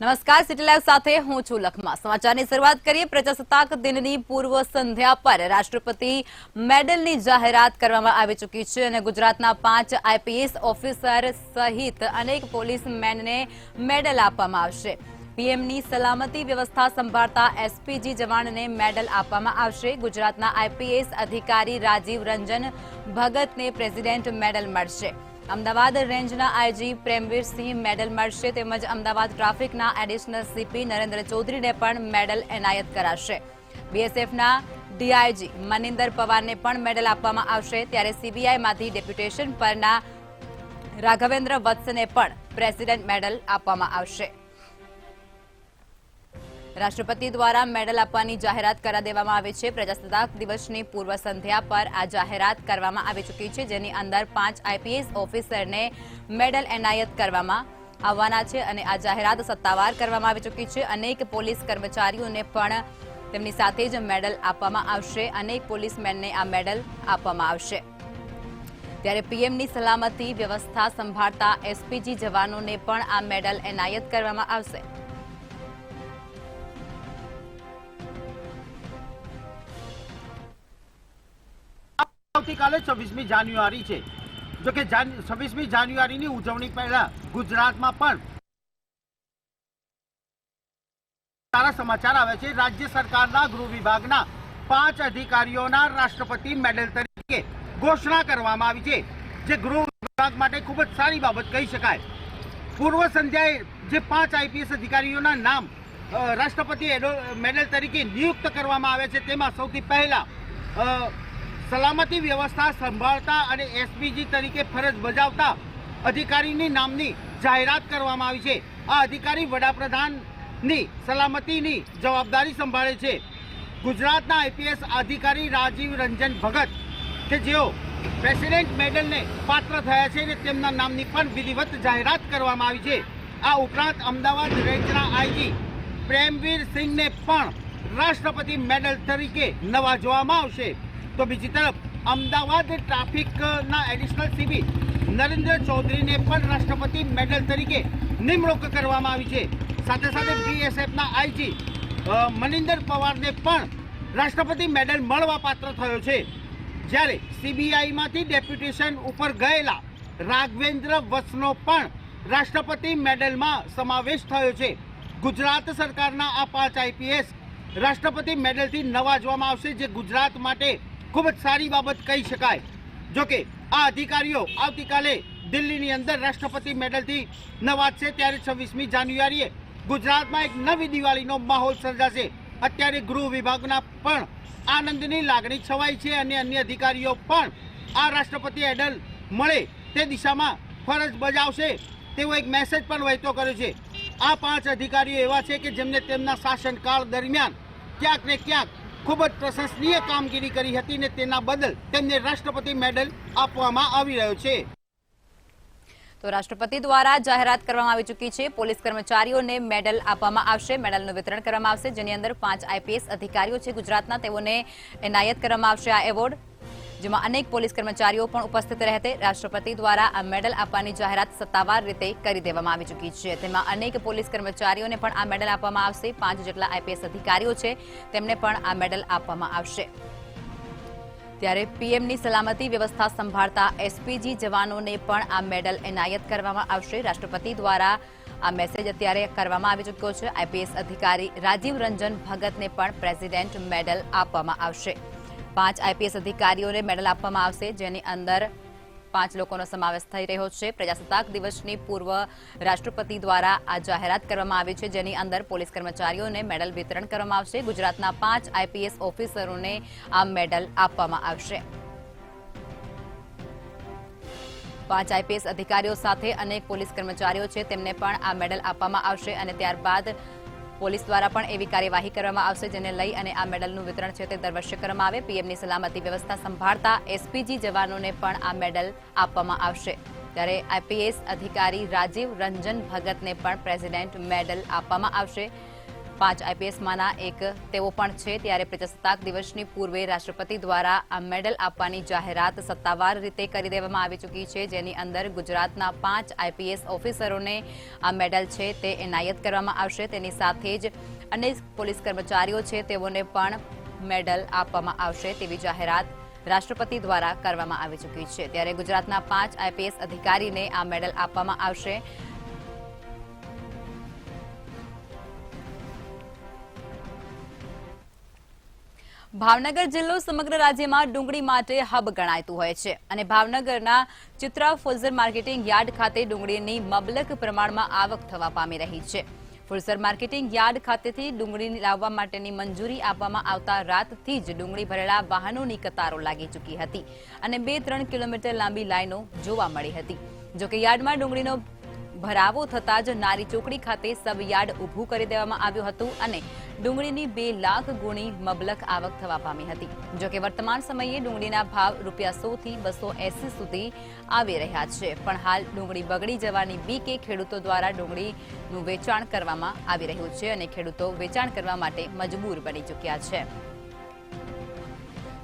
નમસ્કાર, city live સાથે હું છું લખમા। સમાચારની શરૂઆત કરીએ। પ્રજાસત્તાક દિનની પૂર્વ સંધ્યા પર રાષ્ટ્રપતિ મેડલની જાહેરાત કરવામાં આવી ચૂકી છે અને ગુજરાતના 5 આઈપીએસ ઓફિસર સહિત અનેક પોલીસમેનને મેડલ આપવામાં આવશે। પીએમની સલામતી વ્યવસ્થા સંભાળતા એસપીજી જવાનને મેડલ આપવામાં આવશે। ગુજરાતના આઈપીએસ અધિકારી રાજીવ રંજન ભગતને પ્રેસિડેન્ટ મેડલ મળશે। અમદાવાદ રેન્જના આઈજી પ્રેમવીરસિંહ મેડલ મળશે તેમજ અમદાવાદ ટ્રાફિકના એડિશનલ સીપી નરેન્દ્ર ચૌધરીને પણ મેડલ એનાયત કરાશે। બીએસએફના ડીઆઈજી મનિંદર પવારને પણ મેડલ આપવામાં આવશે। ત્યારે સીબીઆઈમાંથી ડેપ્યુટેશન પરના રાઘવેન્દ્ર વત્સને પણ પ્રેસિડેન્ટ મેડલ આપવામાં આવશે। રાષ્ટ્રપતિ દ્વારા મેડલ આપવાની જાહેરાત કરી દેવામાં આવી છે। પ્રજાસત્તાક દિવસની પૂર્વ સંધ્યા પર આ જાહેરાત કરવામાં આવી ચૂકી છે, જેની અંદર 5 આઈપીએસ ઓફિસરને મેડલ એનાયત કરવામાં આવવાના છે અને આ જાહેરાત સત્તાવાર કરવામાં આવી ચૂકી છે। અનેક પોલીસ કર્મચારીઓને પણ તેમની સાથે જ મેડલ આપવામાં આવશે। અનેક પોલીસમેનને આ મેડલ આપવામાં આવશે। ત્યારે પીએમની સલામતી વ્યવસ્થા સંભાળતા એસપીજી જવાનોને પણ આ મેડલ એનાયત કરવામાં આવશે। આવતીકાલે 26મી જાન્યુઆરી છે। જો કે 26મી જાન્યુઆરીની ઉજવણી પહેલા ગુજરાતમાં પણ સારા સમાચાર આવે છે। રાજ્ય સરકારના ગૃહ વિભાગના 5 અધિકારીઓના રાષ્ટ્રપતિ મેડલ તરીકે ઘોષણા કરવામાં આવી છે, જે ગૃહ વિભાગ માટે ખૂબ જ સારી બાબત કહી શકાય। પૂર્વ સંધ્યાએ જે 5 આઈપીએસ અધિકારીઓના નામ રાષ્ટ્રપતિ મેડલ તરીકે નિયુક્ત કરવામાં આવે છે, તેમાં સૌથી પહેલા સલામતી વ્યવસ્થા સંભાળતા અને એસપીજી તરીકે ફરજ બજાવતા અધિકારીની નામની જાહેરાત કરવામાં આવી છે। આ અધિકારી વડાપ્રધાનની સલામતીની જવાબદારી સંભાળે છે। ગુજરાતના આઈપીએસ અધિકારી રાજીવ રંજન ભગત કે જેઓ પ્રેસિડેન્ટ મેડલને પાત્ર થયા છે, અને તેમના નામની પણ વિધિવત જાહેરાત કરવામાં આવી છે। આ ઉપરાંત અમદાવાદ રેન્જના આઈજી પ્રેમવીર સિંહને પણ રાષ્ટ્રપતિ મેડલ તરીકે નવાજવામાં આવશે। તો બીજી તરફ અમદાવાદ ટ્રાફિકના એડિશનલ સીપી નરેન્દ્ર ચૌધરીને પણ રાષ્ટ્રપતિ મેડલ તરીકે નિમણૂક કરવામાં આવી છે। સાથે સાથે બીએસએફના આઈજી મનિંદર પવારને પણ રાષ્ટ્રપતિ મેડલ મળવા પાત્ર થયો છે। જ્યારે સીબીઆઈમાંથી ડેપ્યુટેશન ઉપર ગયેલા રાઘવેન્દ્ર વત્સનો પણ રાષ્ટ્રપતિ મેડલમાં સમાવેશ થયો છે। ગુજરાત સરકારના આ 5 આઈપીએસ રાષ્ટ્રપતિ મેડલથી નવાજવામાં આવશે, જે ગુજરાત માટે ખૂબ જ સારી બાબત કહી શકાય। જોકે આ અધિકારીઓ આવતીકાલે દિલ્હીની અંદર રાષ્ટ્રપતિ મેડલથી નવાજશે, ત્યારે 26મી જાન્યુઆરીએ ગુજરાતમાં એક નવી દિવાળીનો માહોલ સર્જાશે। અત્યારે ગૃહ વિભાગના પણ આનંદની લાગણી છવાઈ છે અને અન્ય અધિકારીઓ પણ આ રાષ્ટ્રપતિ મેડલ મળે તે દિશામાં ફરજ બજાવશે તેવો એક મેસેજ પણ વહેતો કર્યો છે। આ 5 અધિકારીઓ એવા છે કે જેમને તેમના શાસનકાળ દરમિયાન ક્યાંક ને ક્યાંક ખૂબ જ પ્રશંસનીય કામગીરી કરી હતી ને તેના બદલ તેમને રાષ્ટ્રપતિ મેડલ આપવામાં આવી રહ્યો છે। તો રાષ્ટ્રપતિ દ્વારા જાહેરાત કરવામાં આવી ચૂકી છે। પોલીસ કર્મચારીઓને મેડલ આપવામાં આવશે। મેડલનું વિતરણ કરવામાં આવશે, જેની અંદર 5 આઈપીએસ અધિકારીઓ છે ગુજરાતના, તેઓને એનાયત કરવામાં આવશે આ એવોર્ડ, જેમાં અનેક પોલીસ કર્મચારીઓ પણ ઉપસ્થિત રહેશે। રાષ્ટ્રપતિ દ્વારા આ મેડલ આપવાની જાહેરાત સત્તાવાર રીતે કરી દેવામાં આવી ચૂકી છે। તેમાં અનેક પોલીસ કર્મચારીઓને પણ આ મેડલ આપવામાં આવશે। 5 જેટલા આઈપીએસ અધિકારીઓ છે તેમને પણ આ મેડલ આપવામાં આવશે। ત્યારે પીએમની સલામતી વ્યવસ્થા સંભાળતા એસપીજી જવાનોને પણ આ મેડલ એનાયત કરવામાં આવશે। રાષ્ટ્રપતિ દ્વારા આ મેસેજ અત્યારે કરવામાં આવી ચૂક્યો છે। આઈપીએસ અધિકારી રાજીવ રંજન ભગતને પણ પ્રેસિડેન્ટ મેડલ આપવામાં આવશે। 5 આઈપીએસ અધિકારીઓને મેડલ આપવામાં આવશે, જેની અંદર 5 લોકોનો સમાવેશ થઈ રહ્યો છે। પ્રજાસત્તાક દિવસની પૂર્વ રાષ્ટ્રપતિ દ્વારા આ જાહેરાત કરવામાં આવી છે, જેની અંદર પોલીસ કર્મચારીઓને મેડલ વિતરણ કરવામાં આવશે। ગુજરાતના 5 આઈપીએસ ઓફિસરોને આ મેડલ આપવામાં આવશે। 5 આઈપીએસ અધિકારીઓ સાથે અનેક પોલીસ કર્મચારીઓ છે તેમને પણ આ મેડલ આપવામાં આવશે અને ત્યારબાદ પોલીસ દ્વારા પણ એવી કાર્યવાહી કરવામાં આવશે, જેને લઈ અને આ મેડલનું વિતરણ છે તે દર વર્ષે કરવામાં આવે। પીએમની સલામતી વ્યવસ્થા સંભાળતા એસપીજી જવાનોને પણ આ મેડલ આપવામાં આવશે। ત્યારે આઈપીએસ અધિકારી રાજીવ રંજન ભગતને પણ પ્રેસિડેન્ટ મેડલ આપવામાં આવશે। 5 આઈપીએસમાંના એક તેઓ પણ છે। ત્યારે પ્રજાસત્તાક દિવસની પૂર્વે રાષ્ટ્રપતિ દ્વારા આ મેડલ આપવાની જાહેરાત સત્તાવાર રીતે કરી દેવામાં આવી ચૂકી છે, જેની અંદર ગુજરાતના 5 આઈપીએસ ઓફિસરોને આ મેડલ છે તે એનાયત કરવામાં આવશે। તેની સાથે જ અનેક પોલીસ કર્મચારીઓ છે તેઓને પણ મેડલ આપવામાં આવશે તેવી જાહેરાત રાષ્ટ્રપતિ દ્વારા કરવામાં આવી ચૂકી છે। ત્યારે ગુજરાતના 5 આઈપીએસ અધિકારીને આ મેડલ આપવામાં આવશે। ભાવનગર જિલ્લો સમગ્ર રાજ્યમાં ડુંગળી માટે હબ ગણાતું હોય છે અને ભાવનગરના ચિત્રા ફુલસર માર્કેટિંગ યાર્ડ ખાતે ડુંગળીની મબલક પ્રમાણમાં આવક થવા પામી રહી છે। ફુલસર માર્કેટિંગ યાર્ડ ખાતેથી ડુંગળી લાવવા માટેની મંજૂરી આપવામાં આવતા રાતથી જ ડુંગળી ભરેલા વાહનોની કતારો લાગી ચૂકી હતી અને 2-3 કિલોમીટર લાંબી લાઈનો જોવા મળી હતી। જોકે યાર્ડમાં ડુંગળીનો ભરાવો થતાં જ નારી ચોકડી ખાતે સબ યાર્ડ ઊભું કરી દેવામાં આવ્યું હતું અને ડુંગળીની 2 લાખ ગુણી મબલક આવક થવા પામી હતી। જોકે વર્તમાન સમયે ડુંગળીના ભાવ ₹100 થી 280 સુધી આવી રહ્યા છે, પણ હાલ ડુંગળી બગડી જવાની બીકે ખેડૂતો દ્વારા ડુંગળીનું વેચાણ કરવામાં આવી રહ્યું છે અને ખેડૂતો વેચાણ કરવા માટે મજબૂર બની ચૂક્યા છે।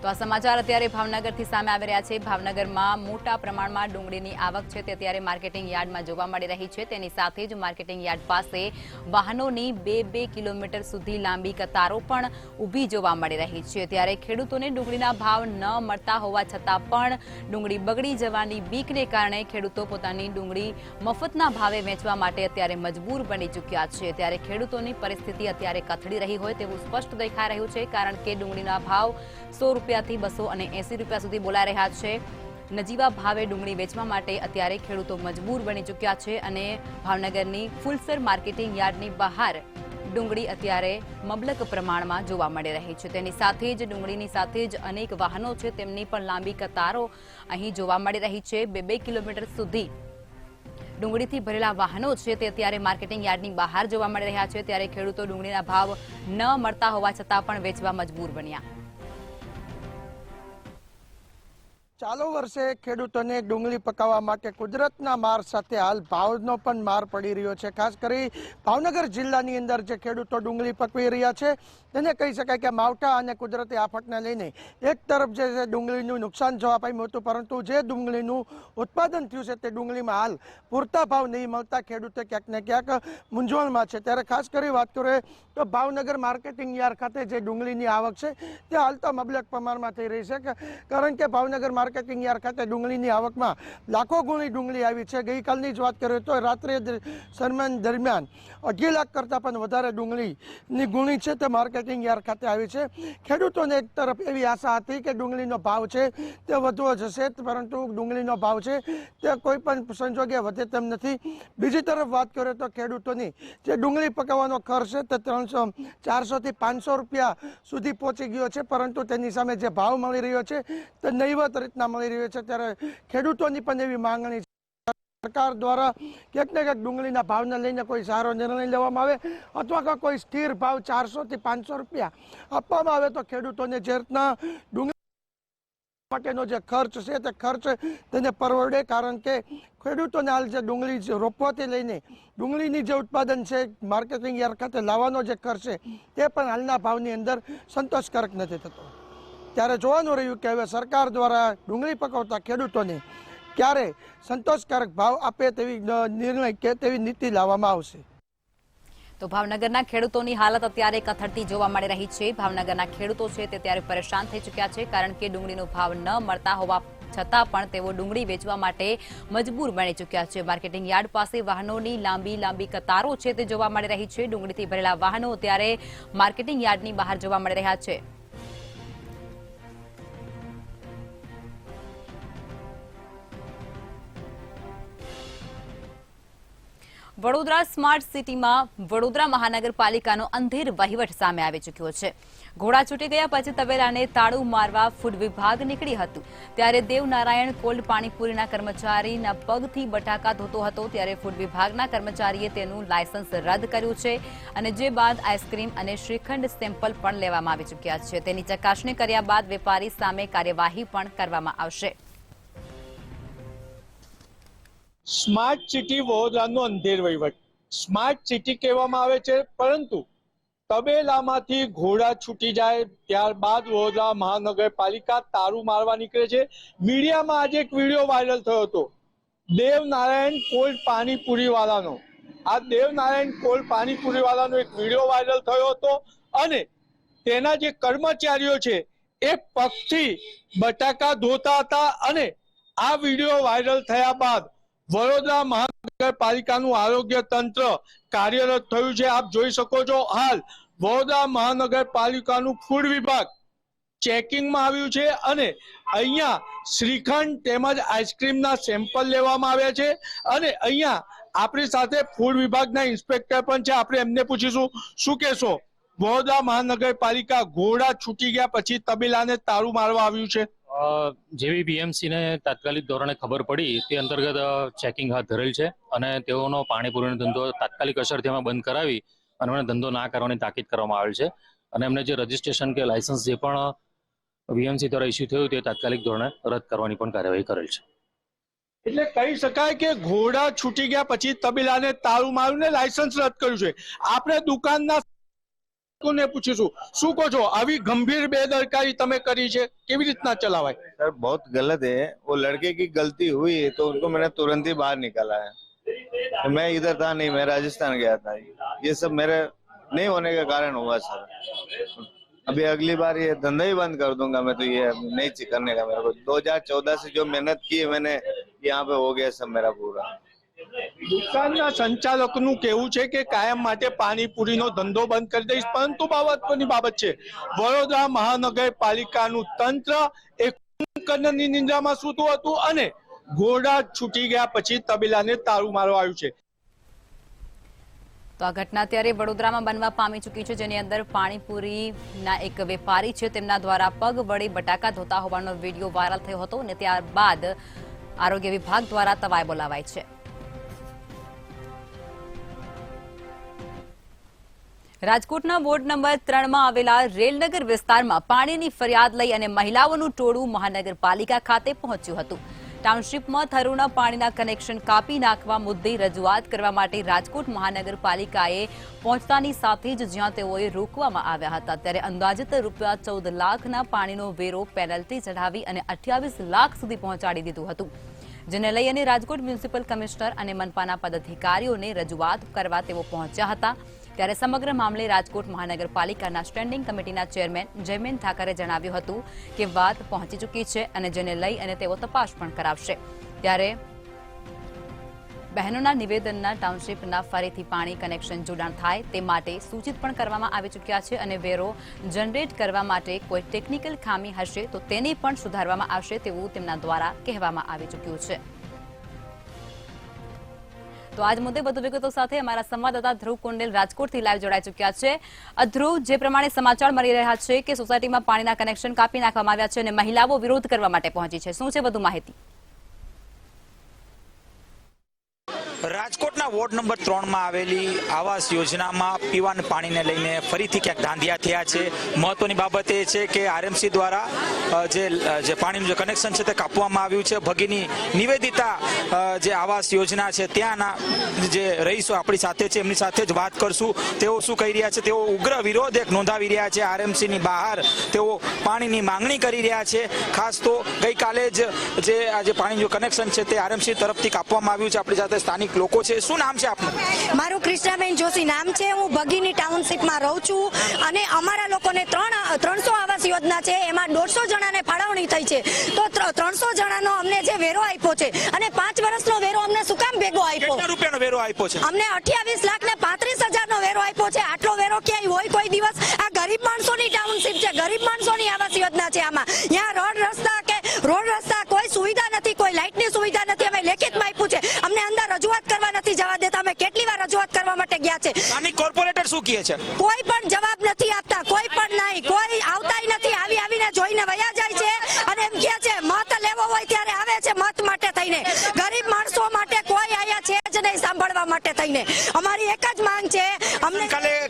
તો આ સમાચાર અત્યારે ભાવનગરથી સામે આવી રહ્યા છે। ભાવનગરમાં મોટા પ્રમાણમાં ડુંગળીની આવક છે તે અત્યારે માર્કેટિંગ યાર્ડમાં જોવા મળી રહી છે। તેની સાથે જ માર્કેટિંગ યાર્ડ પાસે વાહનોની 2-2 કિલોમીટર સુધી લાંબી કતારો પણ ઊભી જોવા મળી રહી છે। ત્યારે ખેડૂતોને ડુંગળીના ભાવ ન મળતા હોવા છતાં પણ ડુંગળી બગડી જવાની બીકને કારણે ખેડૂતો પોતાની ડુંગળી મફતના ભાવે વેચવા માટે અત્યારે મજબૂર બની ચૂક્યા છે। ત્યારે ખેડૂતોની પરિસ્થિતિ અત્યારે કથળી રહી હોય તેવું સ્પષ્ટ દેખાઈ રહ્યું છે, કારણ કે ડુંગળીના ભાવ ₹100 થી 280 રૂપિયા સુધી બોલાઈ રહ્યા છે। નજીવા ભાવે ડુંગળી વેચવા માટે અત્યારે ખેડૂતો મજબૂર બની ચૂક્યા છે અને ભાવનગરની ફુલસર માર્કેટિંગ યાર્ડની બહાર ડુંગળી અત્યારે મબલક પ્રમાણમાં જોવા મળી રહી છે। તેની સાથે જ ડુંગળીની સાથે જ અનેક વાહનો છે તેમની પણ લાંબી કતારો અહીં જોવા મળી રહી છે। 2-2 કિલોમીટર સુધી ડુંગળીથી ભરેલા વાહનો છે તે અત્યારે માર્કેટિંગ યાર્ડની બહાર જોવા મળી રહ્યા છે। ત્યારે ખેડૂતો ડુંગળીના ભાવ ન મળતા હોવા છતાં પણ વેચવા મજબૂર બન્યા। ચાલુ વર્ષે ખેડૂતોને ડુંગળી પકાવવા માટે કુદરતના માર સાથે હાલ ભાવનો પણ માર પડી રહ્યો છે। ખાસ કરી ભાવનગર જિલ્લાની અંદર જે ખેડૂતો ડુંગળી પકવી રહ્યા છે તેને કહી શકાય કે માવઠા અને કુદરતી આફતને લઈને એક તરફ જે ડુંગળીનું નુકસાન જોવા પામ્યું હતું, પરંતુ જે ડુંગળીનું ઉત્પાદન થયું છે તે ડુંગળીમાં હાલ પૂરતા ભાવ નહીં મળતા ખેડૂતો ક્યાંક ને ક્યાંક મૂંઝવણમાં છે। ત્યારે ખાસ કરી વાત કરીએ તો ભાવનગર માર્કેટિંગ યાર્ડ ખાતે જે ડુંગળીની આવક છે તે હાલ તો મબલક પ્રમાણમાં થઈ રહી છે, કારણ કે ભાવનગર માર્કેટિંગ યાર્ડ ખાતે ડુંગળીની આવકમાં લાખો ગુણી ડુંગળી આવી છે। ગઈકાલની જ વાત કરીએ તો રાત્રે દરમિયાન 2.5 લાખ કરતાં પણ વધારે ડુંગળીની ગુણી છે તે માર્કેટિંગ યાર્ડ ખાતે આવી છે। ખેડૂતોને એક તરફ એવી આશા હતી કે ડુંગળીનો ભાવ છે તે વધવો જશે, પરંતુ ડુંગળીનો ભાવ છે તે કોઈ પણ સંજોગે વધે તેમ નથી। બીજી તરફ વાત કરીએ તો ખેડૂતોની જે ડુંગળી પકાવવાનો ખર્ચ છે તે 400 થી 500 રૂપિયા સુધી પહોંચી ગયો છે, પરંતુ તેની સામે જે ભાવ મળી રહ્યો છે તે નહીવત રીતના મળી રહ્યો છે। ત્યારે ખેડૂતોની પણ એવી માંગણી છે સરકાર દ્વારા ક્યાંક ને ક્યાંક ડુંગળીના ભાવને લઈને કોઈ સારો નિર્ણય લેવામાં આવે અથવા કોઈ સ્થિર ભાવ 400 થી 500 રૂપિયા આપવામાં આવે તો ખેડૂતોને જે રીતના ડુંગળી માટેનો જે ખર્ચ છે તે ખર્ચ તેને પરવડે, કારણ કે ખેડૂતોને હાલ જે ડુંગળી રોપવાથી લઈને ડુંગળીની જે ઉત્પાદન છે માર્કેટિંગ યાર્ડ ખાતે લાવવાનો જે ખર્ચ છે તે પણ હાલના ભાવની અંદર સંતોષકારક નથી થતો। ત્યારે જોવાનું રહ્યું કે હવે સરકાર દ્વારા ડુંગળી પકવતા ખેડૂતોને ક્યારે સંતોષકારક ભાવ આપે તેવી નિર્ણય કે તેવી નીતિ લાવવામાં આવશે। તો ભાવનગરના ખેડૂતોની હાલત અત્યારે કથળતી જોવા મળી રહી છે। ભાવનગરના ખેડૂતો છે તે ત્યારે પરેશાન થઈ ચૂક્યા છે, કારણ કે ડુંગળીનો ભાવ ન મળતા હોવા છતાં પણ તેઓ ડુંગળી વેચવા માટે મજબૂર બની ચૂક્યા છે। માર્કેટિંગ યાર્ડ પાસે વાહનોની લાંબી કતારો છે તે જોવા મળી રહી છે। ડુંગળીથી ભરેલા વાહનો અત્યારે માર્કેટિંગ યાર્ડની બહાર જોવા મળી રહ્યા છે। વડોદરા સ્માર્ટ સિટીમાં વડોદરા મહાનગરપાલિકાનો અંધેર વહીવટ સામે આવી ચૂક્યો છે। ઘોડા છૂટી ગયા પછી તબેલાને તાળું મારવા ફૂડ વિભાગ નીકળી હતું, ત્યારે દેવનારાયણ કોલ્ડ પાણીપુરીના કર્મચારીના પગથી બટાકા ધોતો હતો, ત્યારે ફૂડ વિભાગના કર્મચારીએ તેનું લાયસન્સ રદ કર્યું છે અને જે બાદ આઈસ્ક્રીમ અને શ્રીખંડ સેમ્પલ પણ લેવામાં આવી ચૂક્યા છે। તેની ચકાસણી કર્યા બાદ વેપારી સામે કાર્યવાહી પણ કરવામાં આવશે। સ્માર્ટ સિટી વડોદરાનો અંધેર વહીવટ સ્માર્ટ સિટી કહેવામાં આવે છે, પરંતુ તબેલામાંથી ઘોડા છૂટી જાય ત્યારબાદ વડોદરા મહાનગરપાલિકા તારું મારવા નીકળે છે. મીડિયામાં આજે એક વિડીયો વાયરલ થયો હતો દેવનારાયણ કોલ્ડ પાણીપુરી વાળાનો. આ દેવનારાયણ કોલ્ડ પાણીપુરી વાળાનો એક વિડીયો વાયરલ થયો હતો અને તેના જે કર્મચારીઓ છે એ પગથી બટાકા ધોતા હતા અને આ વિડીયો વાયરલ થયા બાદ વડોદરા મહાનગરપાલિકાનું આરોગ્ય તંત્ર કાર્યરત થયું છે. આપ જોઈ શકો છો હાલ વડોદરા મહાનગરપાલિકાનું ફૂડ વિભાગ ચેકિંગમાં આવ્યું છે અને અહીંયા શ્રીખંડ તેમજ આઈસ્ક્રીમના સેમ્પલ લેવામાં આવ્યા છે અને અહીંયા આપણી સાથે ફૂડ વિભાગના ઇન્સ્પેક્ટર પણ છે. આપણે એમને પૂછીશું શું કહેશો, વડોદરા મહાનગરપાલિકા ઘોડા છૂટી ગયા પછી તબેલાને તારું મારવા આવ્યું છે? જેવી બીએમસી ને તાત્કાલિક ધોરણે ખબર પડી તે અંતર્ગત ચેકિંગ હાથ ધરેલ છે અને તેઓનો પાણીપુરીનો ધંધો તાત્કાલિક અસરથી અમે બંધ કરાવી અને એમને ધંધો ના કરવાની તાકીદ કરવામાં આવેલ છે અને એમને જે રજીસ્ટ્રેશન કે લાયસન્સ જે પણ બીએમસી દ્વારા ઇસ્યુ થયું તે તાત્કાલિક ધોરણે રદ કરવાની પણ કાર્યવાહી કરેલ છે. એટલે કહી શકાય કે ઘોડા છૂટી ગયા પછી તબેલાને તારું માર્યું ને લાયસન્સ રદ કર્યું છે. આપણે દુકાનના ને પૂછીશું શું કહો છો, આવી ગંભીર બેદરકારી તમે કરી છે, કેવી રીતના ચલાવાય? सर बहुत गलत है, वो लड़के की गलती हुई है तो उनको मैंने तुरंत ही बाहर निकाला है. मैं इधर था नहीं, मैं राजस्थान गया था. ये सब मेरे नहीं होने के कारण हुआ सर. अभी अगली बार ये धंधा ही बंद कर दूंगा मैं, तो ये नहीं करने का मेरे को. 2014 से जो मेहनत की है मैंने, यहाँ पे हो गया सब मेरा पूरा. દુકાનના સંચાલકનું કહેવું છે કે કાયમ માટે પાણીપુરીનો ધંધો બંધ કરી દઈશ, પરંતુ બાબતની બાબત છે વડોદરા મહાનગરપાલિકાનું તંત્ર એ કુંભકર્ણની નિંદ્રામાં સૂતું હતું અને ઘોડા છૂટી ગયા પછી તબેલાને તારું મારવા આવ્યું છે. તો આ ઘટના અત્યારે વડોદરામાં બનવા પામી ચૂકી છે, જેની અંદર પાણીપુરીના એક વેપારી છે તેમના દ્વારા પગ વડે બટાકા ધોતા હોવાનો વિડીયો વાયરલ થયો હતો અને ત્યારબાદ આરોગ્ય વિભાગ દ્વારા તવાઈ બોલાવાઈ છે. રાજકોટના વોર્ડ નંબર 3માં આવેલા રેલનગર વિસ્તારમાં પાણીની ફરિયાદ લઈ અને મહિલાઓનું ટોળું મહાનગરપાલિકા ખાતે પહોંચ્યું હતું. ટાઉનશીપમાં થરુના પાણીના કનેક્શન કાપી નાખવા મુદ્દે રજૂઆત કરવા માટે રાજકોટ મહાનગરપાલિકાએ પહોંચતાની સાથે જ જ્યાં તેઓએ રોકવામાં આવ્યા હતા ત્યારે અંદાજિત રૂપિયા 14 લાખના પાણીનો વેરો પેનલ્ટી ચઢાવી અને 28 લાખ સુધી પહોંચાડી દીધું હતું, જેને લઈ અને રાજકોટ મ્યુનિસિપલ કમિશનર અને મનપાના પદાધિકારીઓને રજૂઆત કરવા તેઓ પહોંચ્યા હતા. ત્યારે સમગ્ર મામલે રાજકોટ મહાનગરપાલિકાના સ્ટેન્ડિંગ કમિટીના ચેરમેન જયમેન ઠાકરે જણાવ્યું હતું કે વાત પહોંચી ચૂકી છે અને જેને લઈ અને તેઓ તપાસ પણ કરાવશે. ત્યારે બહેનોના નિવેદનના ટાઉનશીપના ફરીથી પાણી કનેક્શન જોડાણ થાય તે માટે સૂચિત પણ કરવામાં આવી ચૂક્યા છે અને વેરો જનરેટ કરવા માટે કોઈ ટેકનિકલ ખામી હશે તો તેને પણ સુધારવામાં આવશે તેવું તેમના દ્વારા કહેવામાં આવી ચૂક્યું છે. તો આજ મુદ્દે વધુ વિગતો સાથે અમારા સંવાદદાતા ધ્રુવ કુંડેલ રાજકોટથી લાઈવ જોડાઈ ચૂક્યા છે. ધ્રુવ, જે પ્રમાણે સમાચાર મળી રહ્યા છે કે સોસાયટીમાં પાણીના કનેક્શન કાપી નાખવામાં આવ્યા છે અને મહિલાઓ વિરોધ કરવા માટે પહોંચી છે, શું છે વધુ માહિતી? રાજકોટના વોર્ડ નંબર 3માં આવેલી આવાસ યોજનામાં પીવાના પાણીને લઈને ફરીથી ક્યાંક ધાંધિયા થયા છે. મહત્વની બાબત એ છે કે આરએમસી દ્વારા જે પાણીનું જે કનેક્શન છે તે કાપવામાં આવ્યું છે. ભગીની નિવેદિતા જે આવાસ યોજના છે ત્યાંના જે રહીશો આપણી સાથે છે, એમની સાથે જ વાત કરશું. તેઓ શું કહી રહ્યા છે? તેઓ ઉગ્ર વિરોધ એક નોંધાવી રહ્યા છે. આરએમસીની બહાર તેઓ પાણીની માંગણી કરી રહ્યા છે. ખાસ તો ગઈકાલે જ જે આ જે પાણીનું કનેક્શન છે તે આરએમસી તરફથી કાપવામાં આવ્યું છે. આપણી સાથે સ્થાનિક લોકો છે. શું નામ છે આપનું? મારું કૃષ્ણાબેન જોશી નામ છે. હું ભગીની ટાઉનશીપમાં રહું છું અને અમારા લોકોને 300 આવાસ યોજના છે, એમાં 150 જણાને ફાળવણી થઈ છે. તો 300 જણાનો અમને જે વેરો આપ્યો છે અને 5 વર્ષનો વેરો અમને શું કામ ભેગો આપ્યો? કેટલા રૂપિયાનો વેરો આપ્યો છે? અમને 28 લાખ ને 35,000 નો વેરો આપ્યો છે. આટલો વેરો ક્યાંય હોય કોઈ દિવસ? આ ગરીબ માણસોની ટાઉનશીપ છે, ગરીબ માણસોની આવાસ યોજના છે. આમાં ત્યાં રોડ રસ્તા કોઈ સુવિધા નથી, કોઈ લાઇટની સુવિધા નથી. અમે લેખિતમાં આપ્યું છે, અમને અંદર રજૂઆત કરવા નથી જવા દેતા. અમે કેટલી વાર રજૂઆત કરવા માટે ગયા છે. સ્થાનિક કોર્પોરેટર શું કહે છે? કોઈ પણ જવાબ નથી આપતા, કોઈ પણ નહીં, કોઈ આવતાય નથી. આવીને જોઈને વયા જાય છે અને એમ કહે છે મત લેવો હોય ત્યારે આવે છે મત માટે થઈને. ગરીબ માણસો માટે કોઈ આયા છે જ નહીં સાંભળવા માટે થઈને. અમારી એક જ માંગ છે, અમને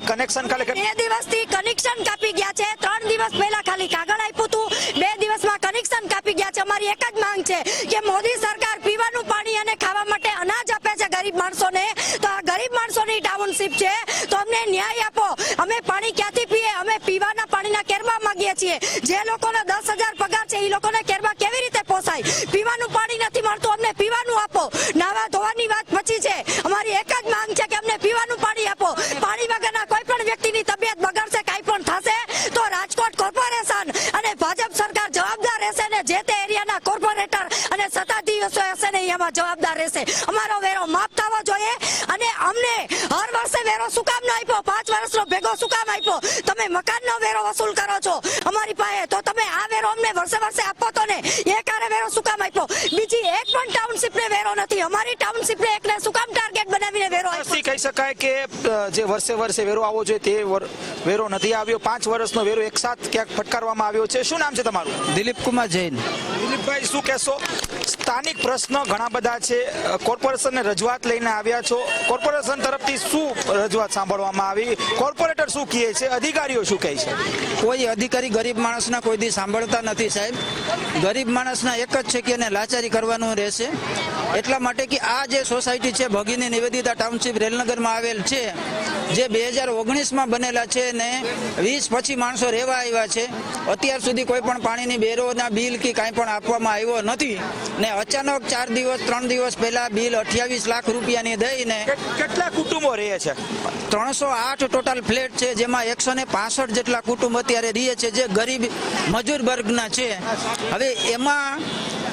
કનેક્શન 2 દિવસથી કનેક્શન કાપી ગયા છે. 3 દિવસ પહેલા ખાલી કાગળ આપ્યું હતું, 2 દિવસમાં કનેક્શન કાપી ગયા છે. અમારી એક જ માંગ છે કે મોદી સરકાર પીવાનું પાણી અને ખાવા માટે અનાજ આપે છે ગરીબ માણસોને, તો આ ગરીબ માણસોની ટાઉનશીપ છે તો અમને ન્યાય આપો. અમે પાણી છીએ. જે લોકોને 10,000 પગાર છે એ લોકોને કેરમાં કેવી રીતે પોસાય? પીવાનું પાણી નથી મળતું, અમને પીવાનું આપો. નાવા ધોવાની વાત પછી છે, અમારી એક જ માંગ છે કે અમને પીવાનું પાણી આપો. પાણી વગરના કોઈ પણ વ્યક્તિની તબિયત બગડશે, કાંઈ પણ થશે તો રાજકોટ કોર્પોરેશન અને ભાજપ સરકાર જવાબદાર રહેશે ને જે તે એરિયાના કોર્પોરેટર અને સત્તાધીશો હશે ને એમાં જવાબદાર રહેશે. અમારો વેરો માફ થવો જોઈએ અને અમને હર વર્ષે વેરો શું કામ ન આપ્યો? 5 વર્ષનો ભેગો શું કામ આપ્યો? તમે મકાનનો વેરો વસૂલ કરો છો અમારી પાસે, તો તમે આ વેરો અમને વર્ષે વર્ષે આપો તો ને. એક આરે વેરો શું કામ આપ્યો? બીજી એક પણ ટાઉનશીપને વેરો નથી. અમારી ટાઉનશીપને એકને શું કામ ટાર્ગેટ બનાવીને વેરો આપ્યો? કહી શકાય કે જે વર્ષે વર્ષે વેરો આવવો જોઈએ તે વેરો નથી આવ્યો. 5 વર્ષનો વેરો એકસાથ ક્યાંક ફટકારવામાં આવ્યો છે. શું નામ છે તમારું? દિલીપ કુમાર જૈન. દિલીપભાઈ, શું કહેશો? સ્થાનિક પ્રશ્નો ઘણા બધા છે, કોર્પોરેશનને રજૂઆત લઈને આવ્યા છો. કોર્પોરેશન તરફથી શું રજૂઆત સાંભળવામાં આવી? કોર્પોરેટર શું કહે છે? અધિકારીઓ શું કહે છે? કોઈ અધિકારી ગરીબ માણસના કોઈ દી સાંભળતા નથી સાહેબ. ગરીબ માણસના એક જ છે કે એને લાચારી કરવાનું રહેશે. એટલા માટે કે આ જે સોસાયટી છે ભગીની નિવેદિતા ટાઉનશીપ રેલનગરમાં આવેલ છે, જે 2019માં બનેલા છે ને 20 પછી માણસો રહેવા આવ્યા છે. અત્યાર સુધી કોઈ પણ પાણીની બેરોના બિલ કે કાંઈ પણ આપવામાં આવ્યો નથી ને અચાનક 4 દિવસ 3 દિવસ પહેલા બિલ 28 લાખ રૂપિયાની દઈને કેટલા કુટુંબો રહે છે? 308 ટોટલ ફ્લેટ છે, જેમાં 165 જેટલા કુટુંબ અત્યારે રહે છે જે ગરીબ મજૂર વર્ગના છે. હવે એમાં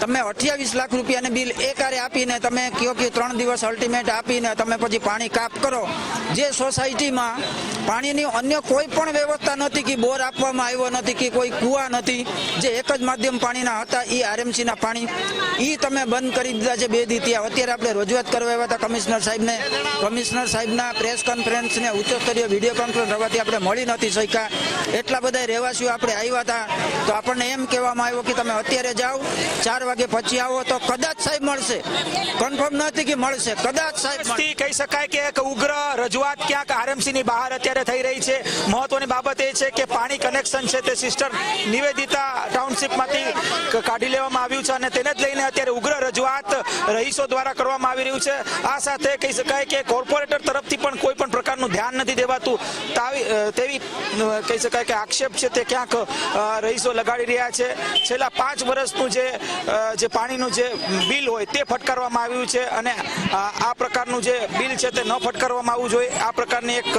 તમે 28 લાખ રૂપિયાની બિલ એકારે આપીને તમે કહો કે 3 દિવસ અલ્ટિમેટ આપીને તમે પછી પાણી કાપ કરો. જે સોસાયટીમાં પાણીની અન્ય કોઈ પણ વ્યવસ્થા નથી, કે બોર આપવામાં આવ્યો નથી, કે કોઈ કુવા નથી, જે એક જ માધ્યમ પાણીના હતા એ આરએમસીના પાણી, એ તમે બંધ કરી દીધા છે 2 દી ત્યાં. અત્યારે આપણે રજૂઆત કરવા આવ્યા હતા કમિશનર સાહેબને. કમિશનર સાહેબના પ્રેસ કોન્ફરન્સને ઉચ્ચ સ્તરીય વિડીયો કોન્ફરન્સ રવાથી આપણે મળી નથી શક્યા. એટલા બધા રહેવાસીઓ આપણે આવ્યા હતા તો આપણને એમ કહેવામાં આવ્યું કે તમે અત્યારે જાઓ, 4 વાગે પછી આવો તો કદાચ સાહેબ મળશે. કન્ફર્મ નથી કે મળશે, કદાચ સાહેબ મળશે. કહી શકાય કે એક ઉગ્ર રજૂઆત ક્યાંક આરએમસી ની બહાર અત્યારે થઈ રહી છે. મહત્વની બાબત એ છે કે પાણી કનેક્શન છે તે સિસ્ટર નિવેદિતા ટાઉનશીપમાંથી કાઢી લેવામાં આવ્યું છે અને તેને જ લઈને અત્યારે ઉગ્ર રજૂઆત રહીશો દ્વારા કરવામાં આવી રહ્યું છે. આ સાથે કહી શકાય કે કોર્પોરેટર તરફથી પણ કોઈ પણ પ્રકારનું ધ્યાન નથી દેવાતું તેવી કહી શકાય કે આક્ષેપ છે તે ક્યાંક રહીશો લગાડી રહ્યા છે. છેલ્લા 5 વર્ષનું જે પાણીનું જે બિલ હોય તે ફટકારવામાં આવ્યું છે અને આ પ્રકારનું જે બિલ છે તે ન ફટકારવામાં આવવું જોઈએ. આ પ્રકારની એક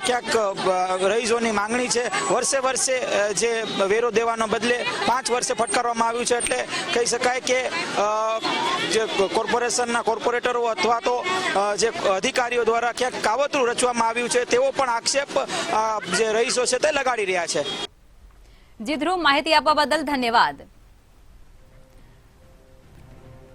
ક્યાંક રહીશોની માંગણી છે. વર્ષે વર્ષે જે વેરો દેવાનો બદલે 5 વર્ષે ફટકારવામાં આવ્યું છે. એટલે કહી શકાય કે જે કોર્પોરેશનના કોર્પોરેટરો અથવા તો જે અધિકારીઓ દ્વારા ક્યાંક કાવતરું રચવામાં આવ્યું છે તેવો પણ આક્ષેપ જે રહીશો છે તે લગાડી રહ્યા છે. જી ધ્રુવ, માહિતી આપવા બદલ ધન્યવાદ.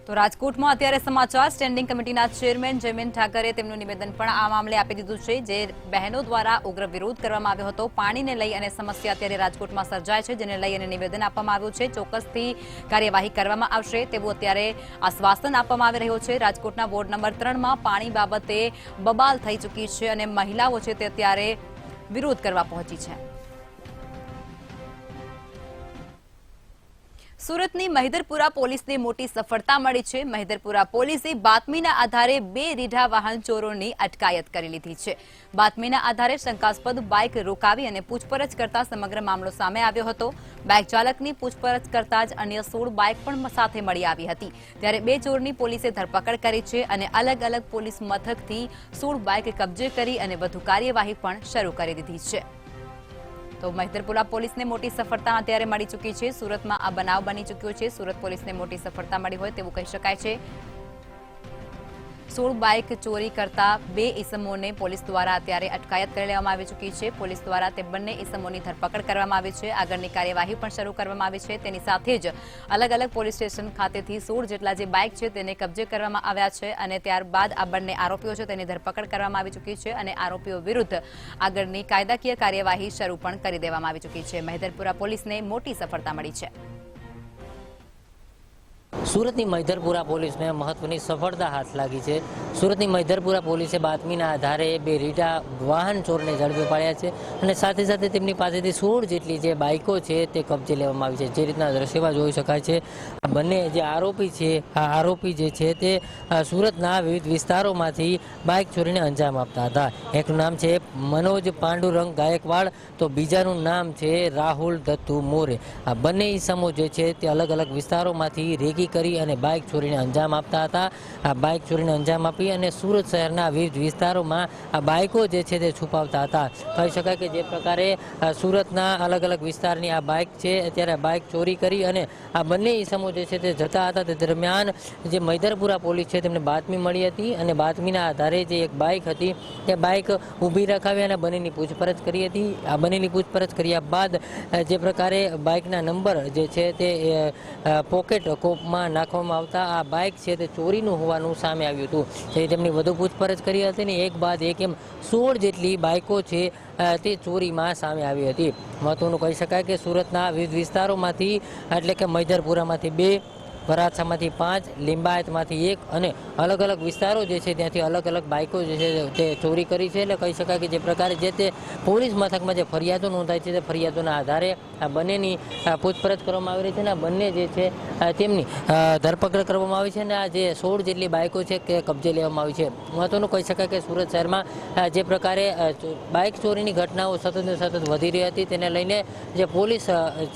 તો રાજકોટમાં અત્યારે સમાચાર, સ્ટેન્ડિંગ કમિટીના ચેરમેન જયમેન ઠાકરે તેમનું નિવેદન પણ આ મામલે આપી દીધું છે. જે બહેનો દ્વારા ઉગ્ર વિરોધ કરવામાં આવ્યો હતો પાણીને લઈ અને સમસ્યા અત્યારે રાજકોટમાં સર્જાય છે, જેને લઈ અને નિવેદન આપવામાં આવ્યું છે. ચોક્કસથી કાર્યવાહી કરવામાં આવશે તેવું અત્યારે આશ્વાસન આપવામાં આવી રહ્યું છે. રાજકોટના વોર્ડ નંબર 3માં પાણી બાબતે બબાલ થઈ ચૂકી છે અને મહિલાઓ છે તે અત્યારે વિરોધ કરવા પહોંચી છે. સુરતની મહિધરપુરા પોલીસને મોટી સફળતા મળી છે. મહિધરપુરા પોલીસે બાતમીના આધારે 2 રીઢા વાહન ચોરોની અટકાયત કરી લીધી છે. બાતમીના આધારે શંકાસ્પદ બાઇક રોકાવી અને પૂછપરછ કરતા સમગ્ર મામલો સામે આવ્યો હતો. બાઇક ચાલકની પૂછપરછ કરતા જ અન્ય 16 બાઇક પણ સાથે મળી આવી હતી. ત્યારે 2 ચોરની પોલીસે ધરપકડ કરી છે અને અલગ અલગ પોલીસ મથકથી 16 બાઇક કબજે કરી અને વધુ કાર્યવાહી પણ શરૂ કરી દીધી છે. તો મહિધરપુરા પોલીસને મોટી સફળતા અત્યારે મળી ચૂકી છે. સુરતમાં આ બનાવ બની ચૂક્યો છે. સુરત પોલીસને મોટી સફળતા મળી હોય તેવું કહી શકાય છે. 16 બાઇક ચોરી કરતા 2 ઇસમોને પોલીસ દ્વારા અત્યારે અટકાયત કરી લેવામાં આવી ચૂકી છે. પોલીસ દ્વારા તે બંને ઇસમોની ધરપકડ કરવામાં આવી છે. આગળની કાર્યવાહી પણ શરૂ કરવામાં આવી છે. તેની સાથે જ અલગ અલગ પોલીસ સ્ટેશન ખાતેથી 16 જેટલા જે બાઇક છે તેને કબજે કરવામાં આવ્યા છે અને ત્યારબાદ આ બંને આરોપીઓ છે તેની ધરપકડ કરવામાં આવી ચૂકી છે અને આરોપીઓ વિરુદ્ધ આગળની કાયદાકીય કાર્યવાહી શરૂ પણ કરી દેવામાં આવી ચૂકી છે. મહિધરપુરા પોલીસને મોટી સફળતા મળી છે. સુરતની મૈધરપુરા પોલીસને મહત્વની સફળતા હાથ લાગી છે. સુરતની મૈધરપુરા પોલીસે બાતમીના આધારે 2 રીઢા વાહન ચોરને ઝડપી પાડ્યા છે અને સાથે સાથે તેમની પાસેથી 16 જેટલી જે બાઇકો છે તે કબજે લેવામાં આવી છે. જે રીતના દ્રશ્યમાં જોઈ શકાય છે, આ બંને જે આરોપી છે, આ આરોપી જે છે તે સુરતના વિવિધ વિસ્તારોમાંથી બાઇક ચોરીને અંજામ આપતા હતા. એકનું નામ છે મનોજ પાંડુરંગ ગાયકવાડ, તો બીજાનું નામ છે રાહુલ દત્તુ મોરે. આ બંને ઈસમો જે છે તે અલગ અલગ વિસ્તારોમાંથી રેકી કરી અને બાઇક ચોરીને અંજામ આપતા હતા. આ બાઇક ચોરીને અંજામ આપી અને સુરત શહેરના વિવિધ વિસ્તારોમાં આ બાઇકો જે છે તે છુપાવતા હતા. કહી શકાય કે જે પ્રકારે સુરતના અલગ અલગ વિસ્તારની આ બાઇક છે, અત્યારે બાઇક ચોરી કરી અને આ બંને ઈસમો જે છે તે જતા હતા. તે દરમિયાન જે મૈધરપુરા પોલીસ છે તેમને બાતમી મળી હતી અને બાતમીના આધારે જે એક બાઇક હતી તે બાઇક ઊભી રખાવી અને બંનેની પૂછપરછ કરી હતી. આ બંનેની પૂછપરછ કર્યા બાદ જે પ્રકારે બાઇકના નંબર જે છે તે પોકેટ કોપમાં નાખવામાં આવતા આ બાઇક છે તે ચોરીનું હોવાનું સામે આવ્યું હતું. તે તેમની વધુ પૂછપરછ કરી હતી ને એક બાદ એક એમ 16 જેટલી બાઇકો છે તે ચોરીમાં સામે આવી હતી. મહત્વનું કહી શકાય કે સુરતના વિવિધ વિસ્તારોમાંથી એટલે કે મૈધરપુરામાંથી 2, વરાછામાંથી 5, લિંબાયતમાંથી 1 અને અલગ અલગ વિસ્તારો જે છે ત્યાંથી અલગ અલગ બાઇકો જે છે તે ચોરી કરી છે. એટલે કહી શકાય કે જે પ્રકારે જે તે પોલીસ મથકમાં જે ફરિયાદો નોંધાય છે તે ફરિયાદોના આધારે આ બંનેની પૂછપરછ કરવામાં આવી રહી છે અને આ બંને જે છે તેમની ધરપકડ કરવામાં આવી છે અને આ જે 16 જેટલી બાઇકો છે તે કબજે લેવામાં આવી છે. મહત્વનું કહી શકાય કે સુરત શહેરમાં જે પ્રકારે બાઇક ચોરીની ઘટનાઓ સતત ને સતત વધી રહી હતી તેને લઈને જે પોલીસ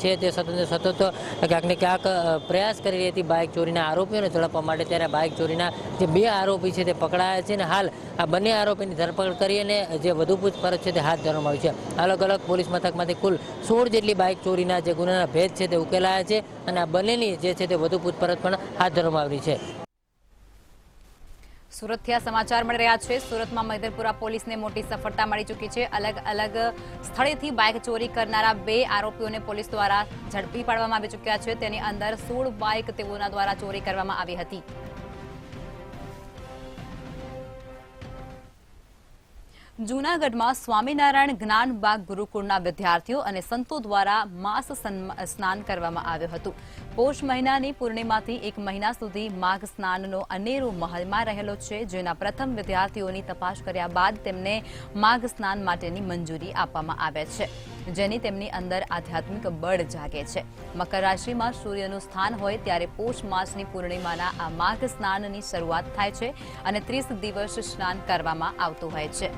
છે તે સતત ને સતત ક્યાંક ને ક્યાંક પ્રયાસ કરી રહી હતી બાઇક ચોરીના આરોપીઓને ઝડપવા માટે. ત્યારે બાઇક ચોરીના જે 2 આરોપી છે તે પકડાયા છે અને હાલ આ બંને આરોપીની ધરપકડ કરી અને જે વધુ પૂછપરછ છે તે હાથ ધરવામાં આવી છે. અલગ અલગ પોલીસ મથકમાંથી કુલ 16 જેટલી બાઇક ચોરીના જે ગુનાના ભેદ છે તે ઉકેલાયા છે અને આ બંનેની જે છે તે વધુ પૂછપરછ પણ હાથ ધરવામાં આવી છે. સુરતથી આ સમાચાર મળી રહ્યા છે. સુરતમાં મૈધરપુરા પોલીસને મોટી સફળતા મળી ચૂકી છે. અલગ અલગ સ્થળેથી બાઇક ચોરી કરનારા 2 આરોપીઓને પોલીસ દ્વારા ઝડપી પાડવામાં આવી ચૂક્યા છે. તેની અંદર 16 બાઇક તેઓના દ્વારા ચોરી કરવામાં આવી હતી. જૂનાગઢમાં સ્વામિનારાયણ જ્ઞાનબાગ ગુરુકુળના વિદ્યાર્થીઓ અને સંતો દ્વારા માસ સ્નાન કરવામાં આવ્યું હતું. પોષ મહિનાની પૂર્ણિમાથી 1 મહિના સુધી માઘ સ્નાનનો અનેરો મહિમા રહેલો છે, જેના પ્રથમ વિદ્યાર્થીઓની તપાસ કર્યા બાદ તેમને માઘ સ્નાન માટેની મંજૂરી આપવામાં આવે છે, જેની તેમની અંદર આધ્યાત્મિક બળ જાગે છે. મકર રાશિમાં સૂર્યનું સ્થાન હોય ત્યારે પોષ માસની પૂર્ણિમાના આ માઘ સ્નાનની શરૂઆત થાય છે અને 30 દિવસ સ્નાન કરવામાં આવતું હોય છે.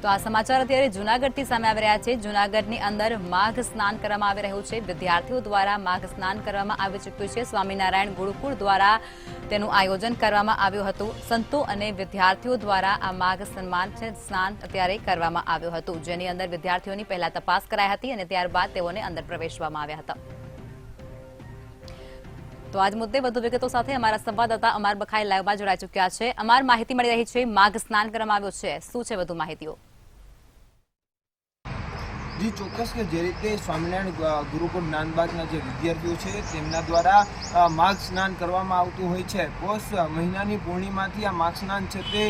તો આ સમાચાર અત્યારે જૂનાગઢથી સામે આવી રહ્યા છે. જૂનાગઢની અંદર માઘ સ્નાન કરવામાં આવી રહ્યું છે. વિદ્યાર્થીઓ દ્વારા માઘ સ્નાન કરવામાં આવી ચૂક્યું છે. સ્વામિનારાયણ ગુરુકુળ દ્વારા તેનું આયોજન કરવામાં આવ્યું હતું. સંતો અને વિદ્યાર્થીઓ દ્વારા આ માઘ સ્નાન અત્યારે કરવામાં આવ્યું હતું, જેની અંદર વિદ્યાર્થીઓની પહેલા તપાસ કરાઈ હતી અને ત્યારબાદ તેઓને અંદર પ્રવેશવામાં આવ્યા હતા. તો આજ મુદ્દે વધુ વિગતો સાથે અમારા સંવાદદાતા અમાર બખાઈ લાઈવમાં જોડાઈ ચૂક્યા છે. અમાર માહિતી મળી રહી છે, માઘ સ્નાન કરવામાં આવ્યું છે, શું છે વધુ માહિતીઓ? જી ચોક્કસ કે જે રીતે સ્વામિનારાયણ ગુરુકુળ જ્ઞાનબાગના જે વિદ્યાર્થીઓ છે તેમના દ્વારા માઘ સ્નાન કરવામાં આવતું હોય છે. પોષ મહિનાની પૂર્ણિમાથી આ માઘ સ્નાન છે તે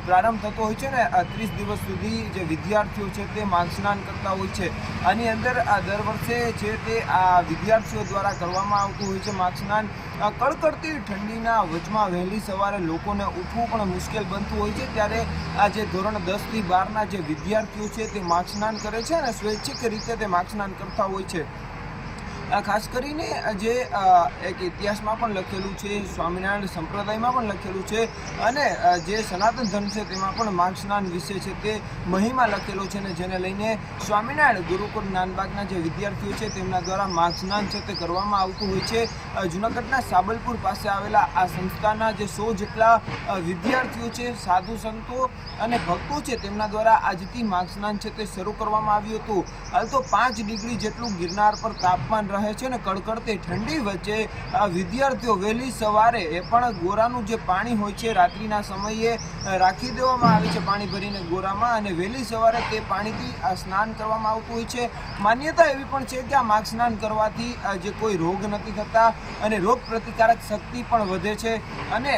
પ્રારંભ થતો હોય છે ને 30 દિવસ સુધી જે વિદ્યાર્થીઓ છે તે માઘ સ્નાન કરતા હોય છે. આની અંદર દર વર્ષે છે તે આ વિદ્યાર્થીઓ દ્વારા કરવામાં આવતું હોય છે માઘ સ્નાન. કડકડતી ઠંડીના વચમાં વહેલી સવારે લોકોને ઉઠવું પણ મુશ્કેલ બનતું હોય છે, ત્યારે આ જે ધોરણ 10 થી 12ના જે વિદ્યાર્થીઓ છે તે માઘ સ્નાન કરે છે અને સ્વૈચ્છિક રીતે તે માઘ સ્નાન કરતા હોય છે. ખાસ કરીને જે એક ઇતિહાસમાં પણ લખેલું છે, સ્વામિનારાયણ સંપ્રદાયમાં પણ લખેલું છે અને જે સનાતન ધર્મ છે તેમાં પણ માઘ સ્નાન વિશે છે તે મહિમા લખેલો છે ને જેને લઈને સ્વામિનારાયણ ગુરુકુળ જ્ઞાનબાગના જે વિદ્યાર્થીઓ છે તેમના દ્વારા માઘ સ્નાન છે તે કરવામાં આવતું હોય છે. જૂનાગઢના સાબલપુર પાસે આવેલા આ સંસ્થાના જે 100 જેટલા વિદ્યાર્થીઓ છે, સાધુ સંતો અને ભક્તો છે તેમના દ્વારા આજથી માઘ સ્નાન છે તે શરૂ કરવામાં આવ્યું હતું. હાલ તો 5 ડિગ્રી જેટલું ગિરનાર પર તાપમાન રહે છે ને કડકડતી ઠંડી વચ્ચે આ વિદ્યાર્થીઓ વહેલી સવારે એ પણ ગોરાનું જે પાણી હોય છે રાત્રિના સમયે રાખી દેવામાં આવે છે પાણી ભરીને ગોરામાં, અને વહેલી સવારે તે પાણીથી સ્નાન કરવામાં આવતું હોય છે. માન્યતા એવી પણ છે કે આ માઘ સ્નાન કરવાથી જે કોઈ રોગ નથી થતા અને રોગ પ્રતિકારક શક્તિ પણ વધે છે અને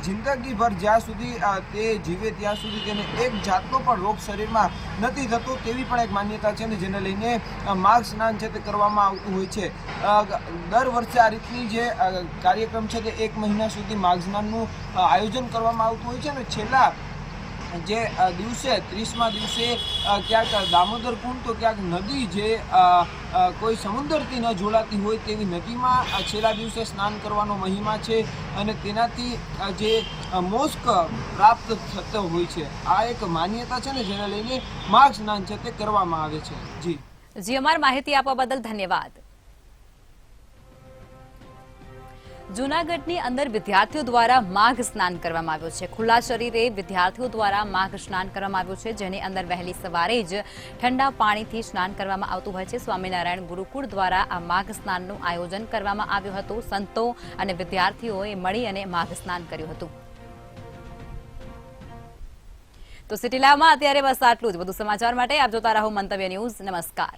જિંદગીભર જ્યાં સુધી તે જીવે ત્યાં સુધી તેને એક જાતનો પણ રોગ શરીરમાં નથી થતો તેવી પણ એક માન્યતા છે ને જેને લઈને માઘ સ્નાન છે તે કરવામાં આવતું હોય છે. દર વર્ષે આ રીતની જે કાર્યક્રમ છે તે 1 મહિના સુધી માઘ સ્નાનનું આયોજન કરવામાં આવતું હોય છે અને છેલ્લા જે દિવસે 30મા દિવસે ક્યાંક દામોદર કુંડ તો ક્યાંક નદી જે કોઈ સમુદ્રથી ન જોડાતી હોય તેવી નદીમાં છેલ્લા દિવસે સ્નાન કરવાનો મહિમા છે અને તેનાથી જે મોક્ષ પ્રાપ્ત થતો હોય છે. આ એક માન્યતા છે ને જેને લઈને માઘ સ્નાન છે તે કરવામાં આવે છે. જી અમારી માહિતી આપવા બદલ ધન્યવાદ. જૂનાગઢની અંદર વિદ્યાર્થીઓ દ્વારા માઘ સ્નાન કરવામાં આવ્યું છે. ખુલ્લા શરીરે વિદ્યાર્થીઓ દ્વારા માઘ સ્નાન કરવામાં આવ્યું છે, જેની અંદર વહેલી સવારે જ ઠંડા પાણીથી સ્નાન કરવામાં આવતું હોય છે. સ્વામિનારાયણ ગુરુકુળ દ્વારા આ માઘ સ્નાનનું આયોજન કરવામાં આવ્યું હતું. સંતો અને વિદ્યાર્થીઓએ મળી અને માઘ સ્નાન કર્યું હતું. તો સિટી લાઈવમાં અત્યારે બસ આટલું જ. વધુ સમાચાર માટે આપ જોતા રહો મંતવ્ય ન્યૂઝ. નમસ્કાર.